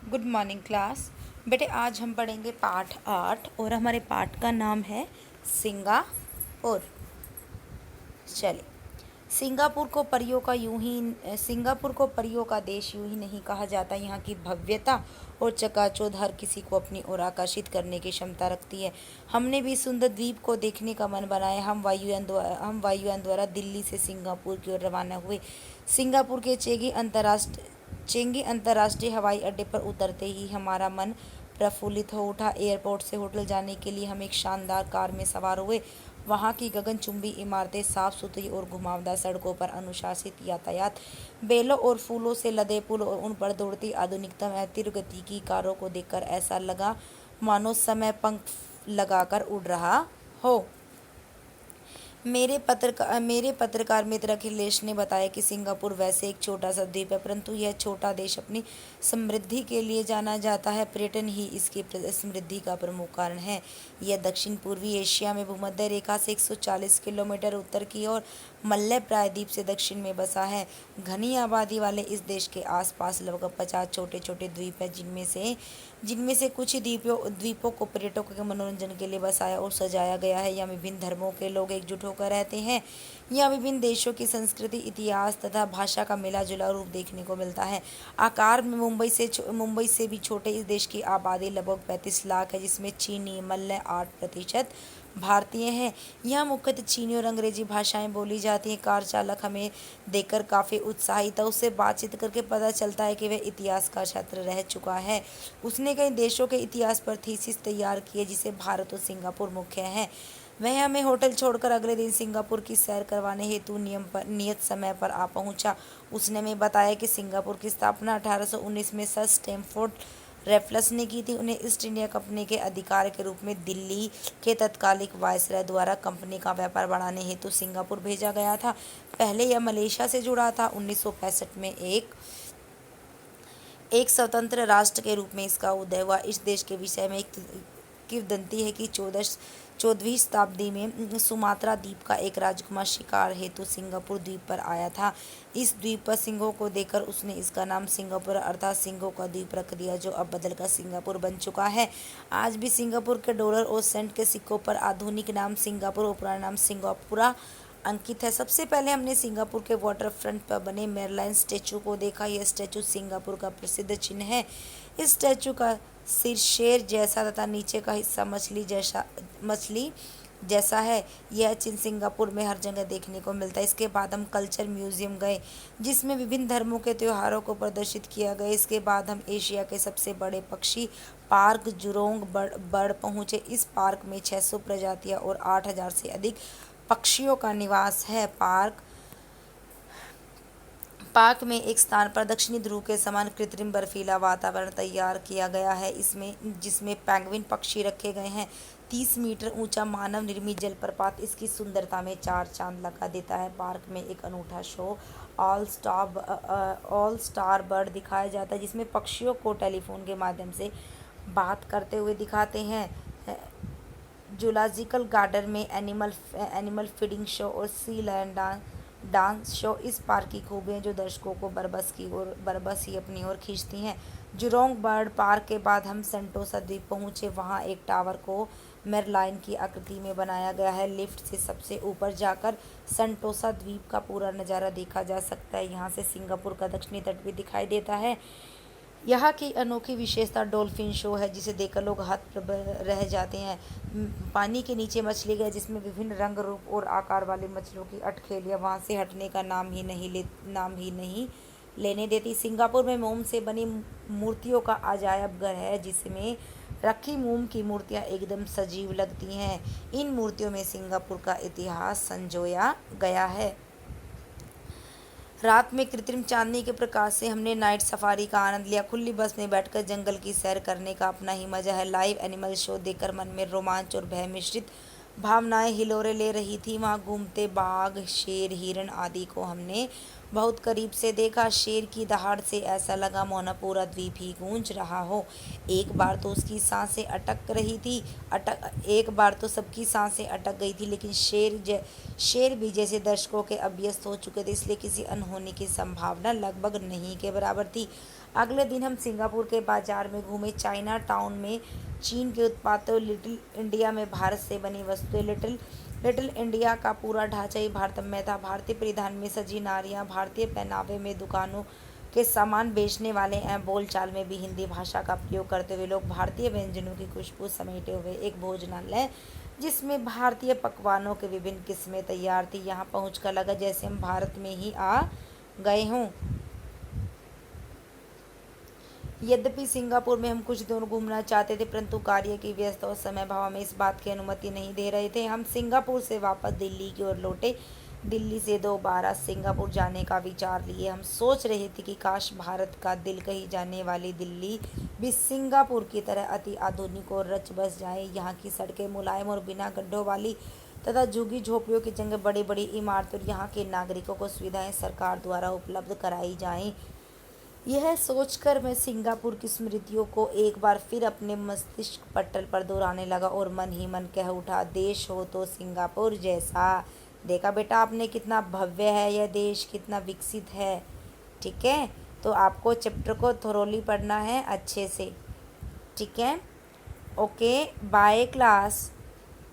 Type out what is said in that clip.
Good morning class. बेटे आज हम पढ़ेंगे पाठ 8 और हमारे पाठ का नाम है सिंगापुर। चलिए, सिंगापुर को परियों का देश यूं ही नहीं कहा जाता। यहाँ की भव्यता और चकाचौंध हर किसी को अपनी ओर आकर्षित करने की क्षमता रखती है। हमने भी इस सुंदर द्वीप को देखने का मन बनाया। हम वायुयान द्वारा दिल्ली से सिंगापुर की ओर रवाना हुए। सिंगापुर के चेंगी अंतर्राष्ट्रीय हवाई अड्डे पर उतरते ही हमारा मन प्रफुल्लित हो उठा। एयरपोर्ट से होटल जाने के लिए हम एक शानदार कार में सवार हुए। वहाँ की गगनचुंबी इमारतें, साफ सुथरी और घुमावदार सड़कों पर अनुशासित यातायात, बेलों और फूलों से लदे पुल और उन पर दौड़ती आधुनिकतम तीव्र गति की कारों को देखकर ऐसा लगा मानो समय पंख लगाकर उड़ रहा हो। मेरे पत्रकार मित्र अखिलेश ने बताया कि सिंगापुर वैसे एक छोटा सा द्वीप है, परंतु यह छोटा देश अपनी समृद्धि के लिए जाना जाता है। पर्यटन ही इसकी समृद्धि का प्रमुख कारण है। यह दक्षिण पूर्वी एशिया में भूमध्य रेखा से 140 किलोमीटर उत्तर की ओर मलय प्रायद्वीप से दक्षिण में बसा है। घनी आबादी वाले इस देश के आसपास लगभग 50 छोटे छोटे द्वीप हैं, जिनमें से कुछ ही द्वीपों को पर्यटकों के मनोरंजन के लिए बसाया और सजाया गया है। यहाँ विभिन्न धर्मों के लोग एकजुट होकर रहते हैं। यहाँ विभिन्न देशों की संस्कृति, इतिहास तथा भाषा का मिला जुला रूप देखने को मिलता है। आकार में मुंबई से भी छोटे इस देश की आबादी लगभग 35 लाख है, जिसमें चीनी मलय 8% भारतीय हैं। यहाँ मुख्यतः चीनी और अंग्रेजी भाषाएं बोली जाती हैं। कार चालक हमें देखकर काफ़ी उत्साहित था। उससे बातचीत करके पता चलता है कि वह इतिहास का छात्र रह चुका है। उसने कई देशों के इतिहास पर थीसिस तैयार की है, जिसे भारत और सिंगापुर मुख्य है। वह हमें होटल छोड़कर अगले दिन सिंगापुर की सैर करवाने हेतु नियत समय पर आ पहुंचा। उसने हमें बताया कि सिंगापुर की स्थापना 1819 में सर स्टैमफोर्ड रेफल्स ने की थी। उन्हें ईस्ट इंडिया कंपनी के अधिकार के रूप में दिल्ली के तत्कालिक वायसराय द्वारा कंपनी का व्यापार बढ़ाने हेतु सिंगापुर भेजा गया था। पहले यह मलेशिया से जुड़ा था। 1965 में एक स्वतंत्र राष्ट्र के रूप में इसका उदय हुआ। इस देश के विषय में एक किंवदंती है कि 14वीं शताब्दी में सुमात्रा द्वीप का एक राजकुमार शिकार हेतु सिंगापुर द्वीप पर आया था। इस द्वीप पर सिंहों को देखकर उसने इसका नाम सिंगापुर अर्थात सिंहों का द्वीप रख दिया, जो अब बदलकर सिंगापुर बन चुका है। आज भी सिंगापुर के डॉलर और सेंट के सिक्कों पर आधुनिक नाम सिंगापुर और पुराना नाम सिंगापुरा अंकित है। सबसे पहले हमने सिंगापुर के वाटर फ्रंट पर बने मेरलाइन स्टैचू को देखा। यह स्टैचू सिंगापुर का प्रसिद्ध चिन्ह है। इस स्टैचू का सिर शेर जैसा तथा नीचे का हिस्सा मछली जैसा है। यह चिन्ह सिंगापुर में हर जगह देखने को मिलता है। इसके बाद हम कल्चर म्यूजियम गए, जिसमें विभिन्न धर्मों के त्योहारों को प्रदर्शित किया गया। इसके बाद हम एशिया के सबसे बड़े पक्षी पार्क जुरोंग बर्ड पहुँचे। इस पार्क में 600 प्रजातियां और 8000 से अधिक पक्षियों का निवास है। पार्क में एक स्थान पर दक्षिणी ध्रुव के समान कृत्रिम बर्फीला वातावरण तैयार किया गया है, जिसमें पेंगुइन पक्षी रखे गए हैं। 30 मीटर ऊंचा मानव निर्मित जलप्रपात इसकी सुंदरता में 4 चांद लगा देता है। पार्क में एक अनूठा शो ऑल स्टार बर्ड दिखाया जाता है, जिसमें पक्षियों को टेलीफोन के माध्यम से बात करते हुए दिखाते हैं। जूलॉजिकल गार्डन में एनिमल फीडिंग शो और सी लायन डांस शो इस पार्क की खूबियाँ, जो दर्शकों को बरबस ही अपनी ओर खींचती हैं। जुरोंग बर्ड पार्क के बाद हम सेंटोसा द्वीप पहुँचे। वहाँ एक टावर को मेरलाइन की आकृति में बनाया गया है। लिफ्ट से सबसे ऊपर जाकर सेंटोसा द्वीप का पूरा नज़ारा देखा जा सकता है। यहाँ से सिंगापुर का दक्षिणी तट भी दिखाई देता है। यहाँ की अनोखी विशेषता डॉल्फिन शो है, जिसे देखकर लोग हत रह जाते हैं। पानी के नीचे मछली गए, जिसमें विभिन्न रंग रूप और आकार वाली मछलियों की अटखेलियाँ वहाँ से हटने का नाम ही नहीं लेने देती। सिंगापुर में मोम से बनी मूर्तियों का अजायब घर है, जिसमें रखी मोम की मूर्तियाँ एकदम सजीव लगती हैं। इन मूर्तियों में सिंगापुर का इतिहास संजोया गया है। रात में कृत्रिम चांदनी के प्रकाश से हमने नाइट सफारी का आनंद लिया। खुली बस में बैठकर जंगल की सैर करने का अपना ही मजा है। लाइव एनिमल शो देखकर मन में रोमांच और भय मिश्रित भावनाएं हिलोरे ले रही थी। वहाँ घूमते बाघ, शेर, हिरण आदि को हमने बहुत करीब से देखा, शेर की दहाड़ से ऐसा लगा मानो पूरा द्वीप ही गूंज रहा हो। एक बार तो उसकी सांसें अटक रही थी, अटक एक बार तो सबकी सांसें अटक गई थी, लेकिन शेर भी जैसे दर्शकों के अभ्यस्त हो चुके थे, इसलिए किसी अनहोनी की संभावना लगभग नहीं के बराबर थी। अगले दिन हम सिंगापुर के बाजार में घूमे। चाइना टाउन में चीन के उत्पादों, लिटिल इंडिया में भारत से बनी वस्तुएं, लिटिल लिटिल इंडिया का पूरा ढांचा ही भारत में था। भारतीय परिधान में सजी नारियां, भारतीय पहनावे में दुकानों के सामान बेचने वाले हैं, बोलचाल में भी हिंदी भाषा का प्रयोग करते हुए लोग, भारतीय व्यंजनों की खुशबू समेटे हुए एक भोजनालय जिसमें भारतीय पकवानों के विभिन्न किस्में तैयार थी। यहाँ पहुंचकर लगा जैसे हम भारत में ही आ गए हों। यद्यपि सिंगापुर में हम कुछ दिन घूमना चाहते थे, परंतु कार्य की व्यस्तता और समय भाव हमें इस बात की अनुमति नहीं दे रहे थे। हम सिंगापुर से वापस दिल्ली की ओर लौटे। दिल्ली से दोबारा सिंगापुर जाने का विचार लिए हम सोच रहे थे कि काश भारत का दिल कही जाने वाली दिल्ली भी सिंगापुर की तरह अति आधुनिक और रच बस जाए। यहाँ की सड़कें मुलायम और बिना गड्ढों वाली तथा झुग्गी झोपड़ियों की जगह बड़ी बड़ी इमारतें और यहाँ के नागरिकों को सुविधाएं सरकार द्वारा उपलब्ध कराई जाएं। यह सोचकर मैं सिंगापुर की स्मृतियों को एक बार फिर अपने मस्तिष्क पटल पर दोहराने लगा और मन ही मन कह उठा, देश हो तो सिंगापुर जैसा। देखा बेटा आपने, कितना भव्य है यह देश, कितना विकसित है। ठीक है, तो आपको चैप्टर को थोरोली पढ़ना है अच्छे से। ठीक है, ओके, बाय क्लास।